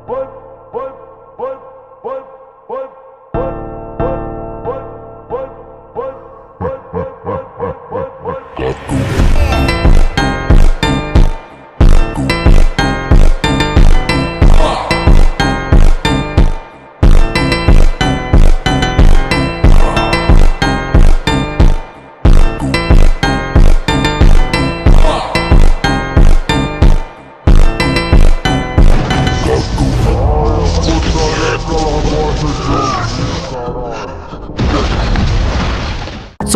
So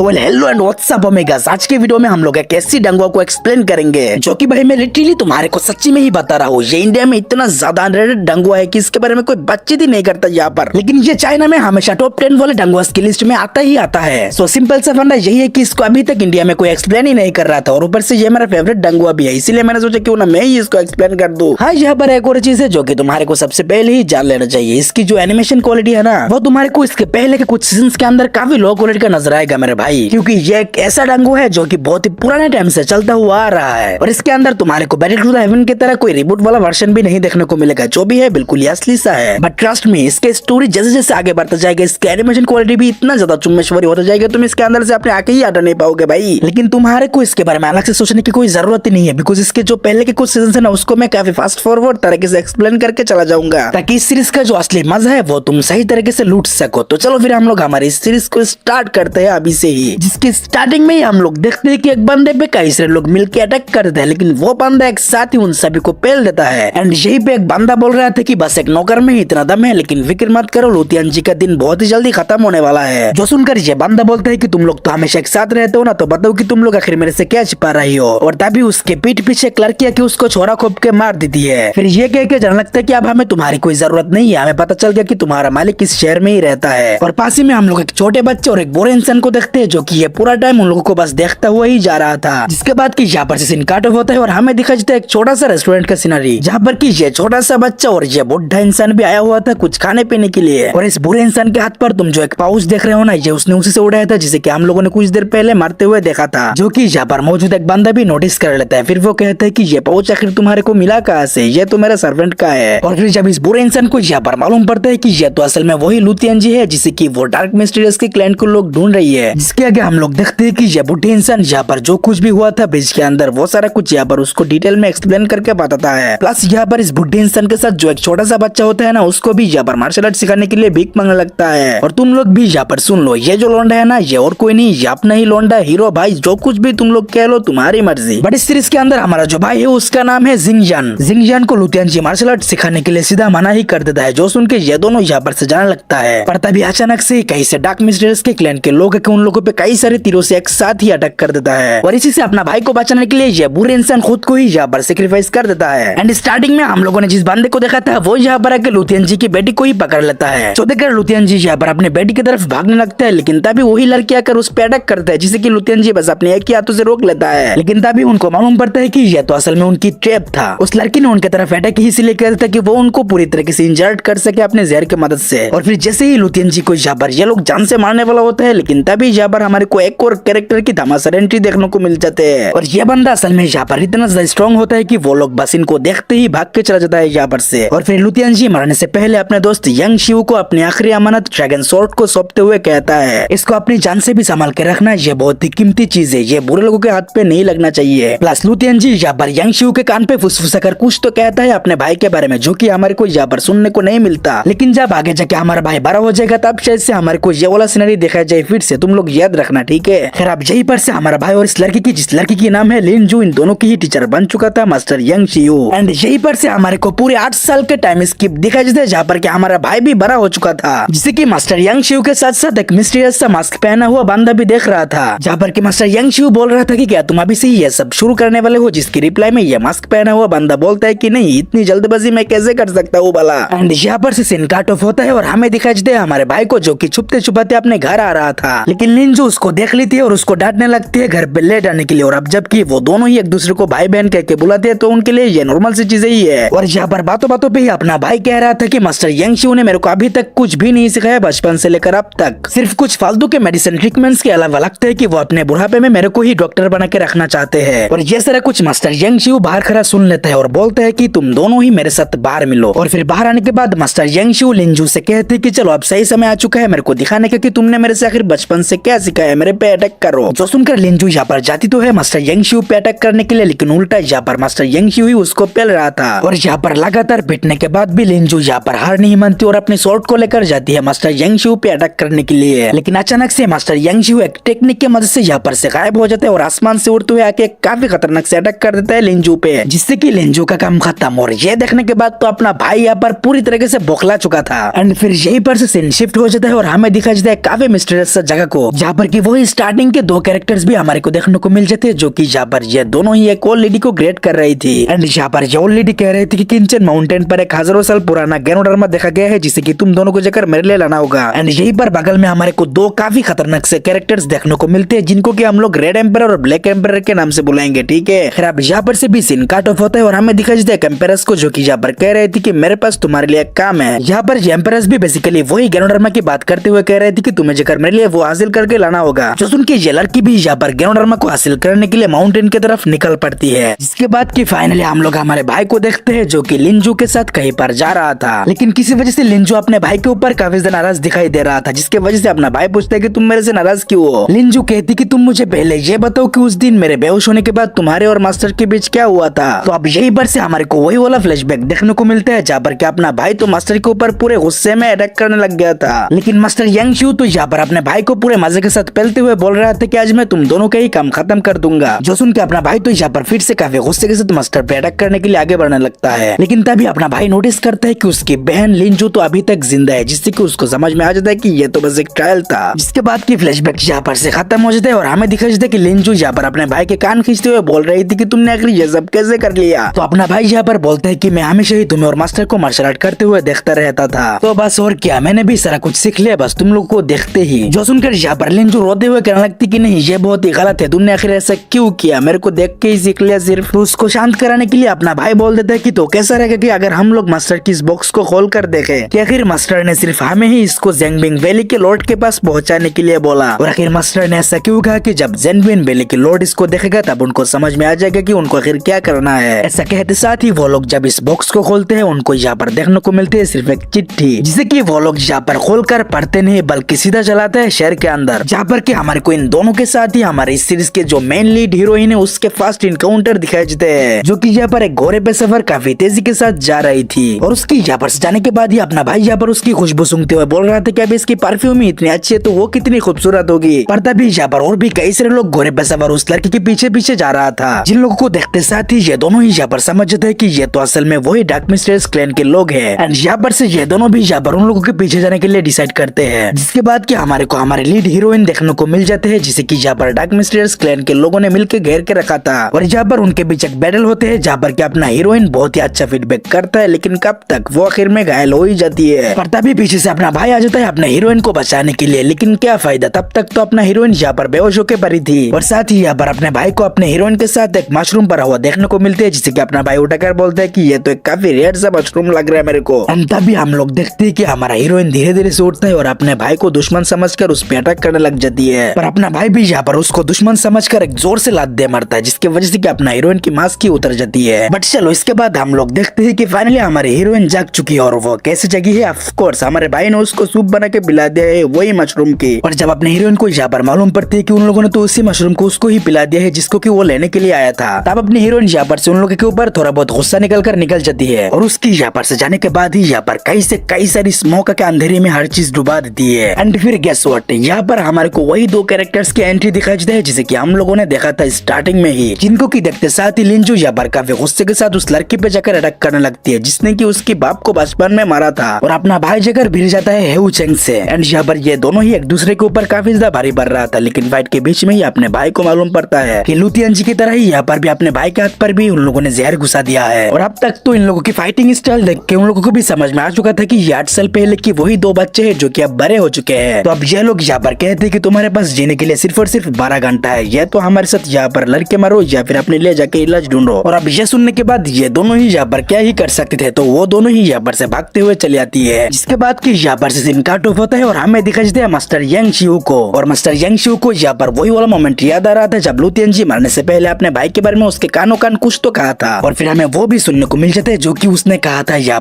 hello and what's up omegas. आज के video में हम लोग एक ऐसी डंगुआ को एक्सप्लेन करेंगे जो कि भाई मैं लिटरली तुम्हारे को सच्ची में ही बता रहा हूँ। ये इंडिया में इतना ज्यादा अनरेटेड डंगुआ है कि इसके बारे में कोई बातचीत ही नहीं करता यहाँ पर, लेकिन ये चाइना में हमेशा टॉप 10 वाले डंगुआ की लिस्ट में आता ही आता है। सो सिंपल सा फंडा यही है कि इसको अभी तक इंडिया में कोई एक्सप्लेन ही नहीं कर रहा था, और ऊपर से ये मेरा फेवरेट डंगुआ भी है, इसीलिए मैंने सोचा क्यों ना मैं ही इसको एक्सप्लेन कर दूं। हाँ, यहाँ पर एक और चीज है जो कि तुम्हारे को सबसे पहले ही जान लेना चाहिए। इसकी जो एनिमेशन क्वालिटी है ना, वो तुम्हारे को इसके पहले के कुछ सीजन के अंदर काफी लो क्वालिटी का नजर आएगा मेरे भाई, क्योंकि ये एक ऐसा डंगुआ है जो कि बहुत ही पुराने टाइम से चलता हुआ आ रहा है, और इसके अंदर तुम्हारे को बैटल टू द हेवन की तरह कोई रिबूट वाला वर्जन भी नहीं देखने को मिलेगा। जो भी है बिल्कुल असली सा है, बट ट्रस्ट मी, इसके स्टोरी जैसे जैसे आगे बढ़ता जाएगा इसके एनिमेशन क्वालिटी भी इतना ज्यादा चुम्मेश्वरी होता जाएगा, तुम इसके अंदर से अपने आंखें ही हटा नहीं पाओगे भाई। लेकिन तुम्हारे को इसके बारे में अलग से सोचने की कोई जरूरत ही नहीं है, बिकॉज इसके जो पहले के कुछ सीजन है ना, उसको मैं काफी फास्ट फॉरवर्ड तरीके से एक्सप्लेन करके चला जाऊंगा, ताकि इस सीरीज का जो असली मजा है वो तुम सही तरीके से लूट सको। तो चलो फिर हम लोग हमारी इस सीरीज को स्टार्ट करते हैं अभी से ही, जिसकी स्टार्टिंग में ही हम लोग देखते हैं कि एक बंदे पे कई सारे लोग मिलकर अटैक करते हैं, लेकिन वो बंदा एक साथ ही उन सभी को पेल देता है। एंड यही पे एक बंदा बोल रहा था कि बस एक नौकर में ही इतना दम है, लेकिन फिक्र मत करो, लुतियन जी का दिन बहुत ही जल्दी खत्म होने वाला है। जो सुनकर ये बंदा बोलता है कि तुम लोग तो हमेशा एक साथ रहते हो ना, तो बताओ कि तुम लोग आखिर मेरे से क्या छिपा रही हो। और तभी उसके पीठ पीछे एक लड़की आके उसको छोरा खोप के मार देती है। फिर ये कह के जाने लगता है कि अब हमें तुम्हारी कोई जरूरत नहीं है, हमें पता चल गया कि तुम्हारा मालिक इस शहर में ही रहता है। और पास ही में हम लोग एक छोटे बच्चे और एक बुरे इंसान को देखते हैं जो कि ये पूरा टाइम उन लोगों को बस देखता हुआ ही जा रहा था। जिसके बाद की यहाँ पर से सीन काट ऑफ होता है और हमें दिखा जाता है एक छोटा सा रेस्टोरेंट का सीनरी, जहाँ पर की ये छोटा सा बच्चा और ये बुढ़ा इंसान भी आया हुआ था कुछ खाने पीने के लिए। और इस बुरे इंसान के हाथ पर तुम जो एक पाउच देख रहे हो ना, ये उसने उसी से उड़ाया था जिसे कि हम लोगों ने कुछ देर पहले मारते हुए देखा था, जो कि यहाँ पर मौजूद एक बंदा भी नोटिस कर लेता है। फिर वो कहता है कि ये पाउच आखिर तुम्हारे को मिला कहाँ से, ये तो मेरा सर्वेंट का है। और फिर जब इस बुरे इंसान को यहाँ पर मालूम पड़ता है कि ये तो असल में वही लुतियन जी है जिसे की वो डार्क मिस्टीरियस के क्लाइंट को लोग ढूंढ रही है। जिसके आगे हम लोग देखते हैं कि ये बुढ़े इंसान यहाँ पर जो कुछ भी हुआ था ब्रिज के अंदर, वो सारा कुछ यहाँ पर उसको डिटेल में एक्सप्लेन करके बताता है। प्लस यहाँ पर इस बुढ़े इंसान के साथ जो एक छोटा सा बच्चा होता है ना, उसको भी यहाँ पर मार्शल आर्ट सिखाने के लिए भीख मांगने लगता है। और तुम लोग भी यहाँ पर सुन लो, ये जो लोंडा है ना, ये और कोई नहीं, ये अपना ही लोंडा हीरो भाई, जो कुछ भी तुम लोग कह लो तुम्हारी मर्जी। बट इस सीरीज के अंदर हमारा जो भाई है उसका नाम है जिंगजान। जिंगजान को लुतियन जी मार्शल आर्ट सिखाने के लिए सीधा मना ही कर देता है, जो सुन के ये दोनों यहाँ पर से जाने लगता है। पर तभी अचानक से कई से डार्क मिस्टीरियस के क्लैन के लोग उन लोगों पे कई सारे तीरों से एक साथ ही अटैक कर देता है, और इसी से अपना भाई को बचाने के लिए ये बुरे इंसान खुद को ही यहाँ पर सेक्रीफाइस कर देता है। एंड स्टार्टिंग में हम लोगों ने जिस बंदे को देखा था वो यहाँ पर आके लुतियन जी की बेटी को ही पकड़ लेता है। तो देखकर लुतियन जी यहाँ पर अपने बेटी की तरफ भागने लगता है, लेकिन तभी वही लड़की आकर उस पे अटैक करता है, जिसे कि लुतियन जी बस अपने एक ही हाथों से रोक लेता है। लेकिन तभी उनको मालूम पड़ता है कि यह तो असल में उनकी ट्रैप था। उस लड़की ने उनके तरफ अटैक ही इसलिए किया था कि वो उनको पूरी तरीके से इंजर्ड कर सके अपने जहर की मदद से। और फिर जैसे ही लुतियन जी को यहाँ पर ये लोग जान से मारने वाला होता है, लेकिन तभी यहाँ पर हमारे को एक और कैरेक्टर की धमासर एंट्री देखने को मिल जाते हैं। और ये बंदा असल में यहाँ पर इतना ज्यादा स्ट्रॉन्ग होता है कि वो लोग बस इनको देखते ही भाग के चला जाता है यहाँ पर से। और फिर लुतियन जी मरने से पहले अपने दोस्त यंग शिव को अपनी आखिरी अमानत ड्रैगन स्वॉर्ड को सौंपते हुए कहता है, इसको अपनी जान से भी संभाल के रखना, ये बहुत ही कीमती चीज है, ये बुरे लोगों के हाथ पे नहीं लगना चाहिए। प्लस लुतियन जी यहाँ पर यंग शिव के कान पे फुसफुसा कर कुछ तो कहता है अपने भाई के बारे में, जो कि हमारे को यहाँ पर सुनने को नहीं मिलता। लेकिन जब आगे जाके हमारा भाई बड़ा हो जाएगा तब शायद से हमारे को ये वाला सीनरी दिखाया जाए फिर से, तुम लोग याद रखना, ठीक है। खैर अब यही पर से हमारा भाई और इस लड़की की, जिस लड़की की नाम है लिन जू, इन दोनों की ही टीचर बन चुका था मास्टर यंग शिव। एंड यही पर से हमारे को पूरे 8 साल के टाइम स्किप दिखाई जाता है, जहाँ पर क्या हमारा भाई भी बड़ा हो चुका था, जिसे कि मास्टर यंग शिव के साथ साथ एक मिस्टीरियस सा मास्क पहना हुआ बंदा भी देख रहा था, जहाँ पर कि मास्टर यंग शिव बोल रहा था कि क्या तुम अभी से ही ये सब शुरू करने वाले हो, जिसकी रिप्लाई में ये मास्क पहना हुआ बंदा बोलता है कि नहीं, इतनी जल्दबाजी मैं कैसे कर सकता हूँ भला। एंड यहाँ पर से सीन कट ऑफ होता है और हमें दिखाई देता है हमारे भाई को, जो कि छुपते छुपाते अपने घर आ रहा था। लेकिन लिन लिंजू उसको देख लेती है और उसको डांटने लगती है घर पे लेट आने के लिए। और अब जबकि वो दोनों ही एक दूसरे को भाई बहन कह के बुलाते हैं तो उनके लिए ये नॉर्मल सी चीजें ही है। और यहाँ पर बातों बातों पे ही अपना भाई कह रहा था कि मास्टर यंगशिऊ ने मेरे को अभी तक कुछ भी नहीं सिखाया बचपन से लेकर अब तक, सिर्फ कुछ फालतू के मेडिसिन ट्रीटमेंट्स के अलावा लगता है कि वो अपने बुढ़ापे में मेरे को ही डॉक्टर बना के रखना चाहते हैं। और ये सारा कुछ मास्टर यंगशिऊ बाहर खड़ा सुन लेता है और बोलता है कि तुम दोनों ही मेरे साथ बाहर मिलो। और फिर बाहर आने के बाद मास्टर यंगशिऊ लिंजू से कहते कि चलो अब सही समय आ चुका है मेरे को दिखाने का कि तुमने मेरे से आखिर बचपन से क्या सिखाया, मेरे पे अटैक करो। जो सुनकर लिंजू यहाँ पर जाती तो है मास्टर यंगशिऊ पे अटैक करने के लिए, लेकिन उल्टा यहाँ पर मास्टर यंगशिऊ ही उसको पेल रहा था। और यहाँ पर लगातार पिटने के बाद भी लिंजू यहाँ पर हार नहीं मानती और अपने स्वॉर्ड को लेकर जाती है मास्टर यंगशिऊ पे अटैक करने के लिए। लेकिन अचानक से मास्टर यंगशिऊ एक टेक्निक की मदद से यहाँ पर से गायब हो जाते हैं और आसमान से उड़ते हुए आके काफी खतरनाक से अटैक कर देता है लिंजू पे, जिससे कि लिंजू का काम खत्म। और ये देखने के बाद तो अपना भाई यहाँ पर पूरी तरीके से बौखला चुका था। एंड फिर यहीं पर से सीन शिफ्ट हो जाता है और हमें दिखा जाता है काफी मिस्टीरियस जगह को, जहाँ पर की वही स्टार्टिंग के दो कैरेक्टर्स भी हमारे को देखने को मिल जाते हैं, जो की यहाँ पर ये दोनों ही एक ओल्ड लेडी को ग्रेट कर रही थी। एंड यहाँ पर ये ओल्ड लेडी कह रही थी कि किंचन माउंटेन पर एक हजारों साल पुराना गैनोडर्मा देखा गया है जिसे कि तुम दोनों को जाकर मेरे लिए लाना होगा। एंड यहीं पर बगल में हमारे को दो काफी खतरनाक से कैरेक्टर्स देखने को मिलते हैं, जिनको कि हम लोग रेड एम्पर और ब्लैक एम्पर के नाम से बुलाएंगे, ठीक है। फिर अब यहाँ पर से भी सीन काट ऑफ होता है और हमें दिखा जाता है एम्पेरस को, जो कि यहाँ पर कह रही थी कि मेरे पास तुम्हारे लिए एक काम है। यहाँ पर एम्पेरस भी बेसिकली वही गैनोडर्मा की बात करते हुए कह रही थी कि तुम्हें जाकर मेरे लिए वो हासिल करके लाना होगा। जो सुन के ये लड़की भी यहाँ पर गैनोडर्मा को हासिल करने के लिए माउंटेन की तरफ निकल पड़ती है। जिसके बाद की फाइनली हम लोग हमारे भाई को देखते हैं, जो कि लिंजू के साथ कहीं पर जा रहा था, लेकिन किसी वजह से लिंजू अपने भाई के ऊपर काफी ज्यादा नाराज दिखाई दे रहा था, जिसके वजह से अपना भाई पूछता है कि तुम मेरे से नाराज क्यों हो। लिंजू कहती कि तुम मुझे पहले ये बताओ कि उस दिन मेरे बेहोश होने के बाद तुम्हारे और मास्टर के बीच क्या हुआ था। तो अब यही पर से हमारे को वही वाला फ्लैशबैक देखने को मिलता है, जहाँ पर कि अपना भाई तो मास्टर के ऊपर पूरे गुस्से में अटैक करने लग गया था, लेकिन मास्टर यंगशिऊ तो यहाँ पर अपने भाई को पूरे मजे के साथ पहलते हुए बोल रहा था कि आज मैं तुम दोनों का ही काम खत्म कर दूंगा। जो सुन के अपना भाई तो यहाँ पर फिर से काफी गुस्से के साथ मास्टर पे अटैक करने के लिए आगे बढ़ने लगता है, लेकिन तभी अपना भाई नोटिस करता है कि उसकी बहन लिंजू तो अभी तक जिंदा है, जिससे कि उसको समझ में आ जाता है कि ये तो बस एक ट्रायल था। जिसके बाद की फ्लैशबैक यहाँ पर से खत्म हो जाता है और हमें दिखा जाता है कि लिंजू यहाँ पर अपने भाई के कान खींचते हुए बोल रही थी कि तुमने आखिर ये सब कैसे कर लिया। तो अपना भाई यहाँ पर बोलता है कि मैं हमेशा ही तुम्हें और मास्टर को मार्शल आर्ट करते हुए देखता रहता था, तो बस और क्या, मैंने भी सारा कुछ सीख लिया बस तुम लोग को देखते ही। जो सुनकर यहाँ पर लिंजू रोते हुए कहने लगती कि नहीं ये बहुत ही गलत है, तुमने आखिर ऐसा क्यों किया, मेरे को देख के ही सीख लिया सिर्फ। तो उसको शांत कराने के लिए अपना भाई बोल देता है कि तो कैसा रहेगा कि अगर हम लोग मास्टर की इस बॉक्स को खोल कर देखे कि आखिर मास्टर ने सिर्फ हमें ही इसको जेंगबिंग वैली के लॉर्ड के पास पहुंचाने के लिए बोला। और आखिर मास्टर ने ऐसा क्यों कहा कि जब जेंगबिंग वैली के लॉर्ड इसको देखेगा तब उनको समझ में आ जाएगा कि उनको आखिर क्या करना है। ऐसा कहते साथ ही वो लोग जब इस बॉक्स को खोलते हैं उनको यहाँ पर देखने को मिलती है सिर्फ एक चिट्ठी, जिसे कि वो लोग यहाँ पर खोल कर पढ़ते नहीं बल्कि सीधा चलाते हैं शहर के अंदर, जहाँ पर कि हमारे को इन दोनों के साथ ही हमारे इस सीरीज के जो मेन लीड हीरोइन है उसके फास्ट इनकाउंटर दिखाई देते हैं, जो कि यहाँ पर एक घोड़े पे सफर काफी तेजी के साथ जा रही थी। और उसकी यहाँ पर जाने के बाद ही अपना भाई यहाँ पर उसकी खुशबू सूंघते हुए बोल रहा था कि अभी इसकी परफ्यूम ही इतनी अच्छी है तो वो कितनी खूबसूरत होगी। पर तभी यहाँ पर और भी कई सारे लोग घोड़े पे सवार उस लड़की के पीछे पीछे जा रहा था, जिन लोगों को देखते साथ ही ये दोनों ही यहाँ पर समझ जाते हैं कि ये तो असल में वही डार्क मिस्टीरियस क्लैन के लोग हैं। एंड यहाँ पर से ये दोनों भी यहाँ पर उन लोगों के पीछे जाने के लिए डिसाइड करते हैं, जिसके बाद कि हमारे को हमारे लीड हीरोइन देखने को मिल जाते हैं, जिसे कि यहाँ पर डार्क मिस्टीरियस क्लैन के लोगों ने मिलकर घेर के रखा था। और यहाँ पर उनके बीच एक बैटल होते हैं, जहाँ पर कि अपना हीरोइन बहुत ही अच्छा फीडबैक करता है, लेकिन कब तक, वो आखिर में घायल हो ही जाती है। पर तभी पीछे से अपना भाई आ जाता है अपने हीरोइन को बचाने के लिए, लेकिन क्या फायदा, तब तक तो अपना हीरोइन यहाँ पर बेहोश होकर पड़ी थी। और साथ ही यहाँ पर अपने भाई को अपने हीरोइन के साथ एक मशरूम पड़ा हुआ देखने को मिलते है, जिसे कि अपना भाई उठाकर बोलता है कि ये तो एक काफी रेयर सा मशरूम लग रहा है मेरे को। तभी हम लोग देखते हैं कि हमारा हीरोइन धीरे धीरे से उठता है और अपने भाई को दुश्मन समझकर उस पर अटैक करने लग जाती है। पर अपना भाई भी यहाँ पर उसको दुश्मन समझकर एक जोर से लात दे मारता है, जिसकी वजह से कि अपना हीरोइन की मास्क ही उतर जाती है। बट चलो इसके बाद हम लोग देखते हैं कि फाइनली हमारी हीरोइन जाग चुकी है, और वो कैसे जगी है, ऑफ कोर्स हमारे भाई ने उसको सूप बना के पिला दिया है वही मशरूम की। और जब अपने हीरोइन को यहाँ पर मालूम पड़ती है कि उन लोगों ने तो उसी मशरूम को उसको ही पिला दिया है जिसको कि वो लेने के लिए आया था, तब अपनी हीरोइन यहाँ पर से उन लोगों के ऊपर थोड़ा बहुत गुस्सा निकल जाती है। और उसकी यहाँ पर से जाने के बाद ही यहाँ पर कई सारी स्मोक के अंधेरे में हर चीज डुबा देती है। एंड फिर गेस व्हाट, यहाँ पर हमारे को वही दो कैरेक्टर्स की एंट्री दिखाई देती है जिसे कि हम लोगों ने देखा था स्टार्टिंग में ही, जिनको की देखते साथ ही लिंजू यहाँ पर काफी गुस्से के साथ उस लड़की पे जाकर अटैक करने लगती है, जिसने की उसकी बाप को बचपन में मारा था। और अपना भाई जाकर भिड़ जाता है हेऊ चेंग से। एंड यहाँ पर ये दोनों ही एक दूसरे के ऊपर काफी ज्यादा भारी पड़ रहा था, लेकिन फाइट के बीच में ही अपने भाई को मालूम पड़ता है कि लुतियन जी की तरह ही यहाँ पर भी अपने भाई के हाथ पर भी उन लोगों ने जहर घुसा दिया है। और अब तक तो इन लोगों की फाइटिंग स्टाइल देख के उन लोगों को भी समझ में आ चुका था कि ये 8 साल पहले की वही दो बच्चे हैं जो कि अब बड़े हो चुके हैं। तो अब ये लोग यहाँ पर कहते कहते कि तुम्हारे पास जीने के लिए सिर्फ और सिर्फ 12 घंटा है, या तो हमारे साथ यहाँ पर लड़के मारो या फिर अपने लिए जाके इलाज ढूंढो। और अब ये सुनने के बाद ये दोनों ही यहाँ पर क्या ही कर सकते थे, तो वो दोनों ही यहाँ पर से भागते हुए चली आती है। जिसके बाद की यहाँ पर से सीन काट ऑफ होता है और हमें दिखाई देता है मास्टर यांग शिव को। और मास्टर यांग शिव को यहाँ पर वही वाला मोमेंट याद आ रहा था जब लू तियानजी मरने से पहले अपने भाई के बारे में उसके कानों कान कुछ तो कहा था। और फिर हमें वो भी सुनने को मिल जाता है जो कि उसने कहा था यहाँ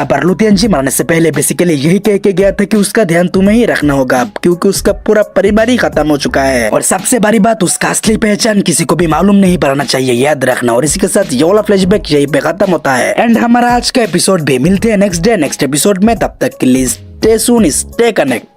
पर लू तियानजी मरने से पहले बेसिकली यही कह के गया था कि उसका ध्यान तुम्हें ही रखना होगा, क्योंकि उसका पूरा परिवार ही खत्म हो चुका है। और सबसे बड़ी बात, उसका असली पहचान किसी को भी मालूम नहीं पड़ना चाहिए, याद रखना। और इसी के साथ ये वाला फ्लैशबैक यही पे खत्म होता है। एंड हमारा आज का एपिसोड भी मिलते हैं नेक्स्ट डे नेक्स्ट एपिसोड में। तब तक के लिए स्टे सून, स्टे कनेक्ट।